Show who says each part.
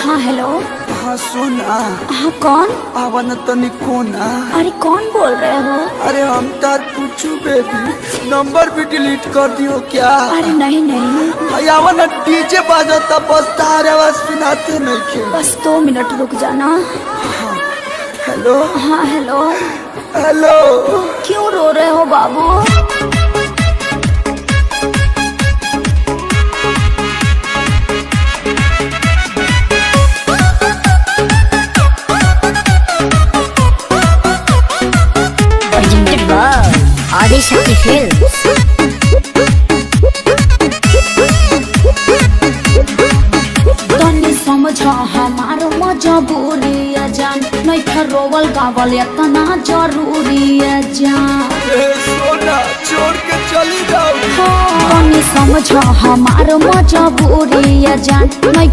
Speaker 1: हाँ हेलो।
Speaker 2: हाँ सोना।
Speaker 1: हाँ कौन?
Speaker 2: आवन तनी कोना।
Speaker 1: अरे कौन बोल रहे हो?
Speaker 2: अरे हम तार पूछू बेबी, नंबर भी डिलीट कर दियो क्या?
Speaker 1: अरे नहीं नहीं,
Speaker 2: आवन डीजे बाजता बस तार आवाज सुनाते नहीं के।
Speaker 1: बस 2 मिनट रुक जाना।
Speaker 2: हेलो।
Speaker 1: हाँ हेलो।
Speaker 2: हेलो।
Speaker 1: क्यों रो रहे हो बाबू?
Speaker 3: आदिशक्ति फिल्म्स।
Speaker 1: तनी समझ हमार मजबूरी है जान, नहीं रोवल गावल इतना जरूरी है जान।
Speaker 2: सोना छोड़ के चली जाओ।
Speaker 1: तनी समझ हमार मजबूरी है जान, नहीं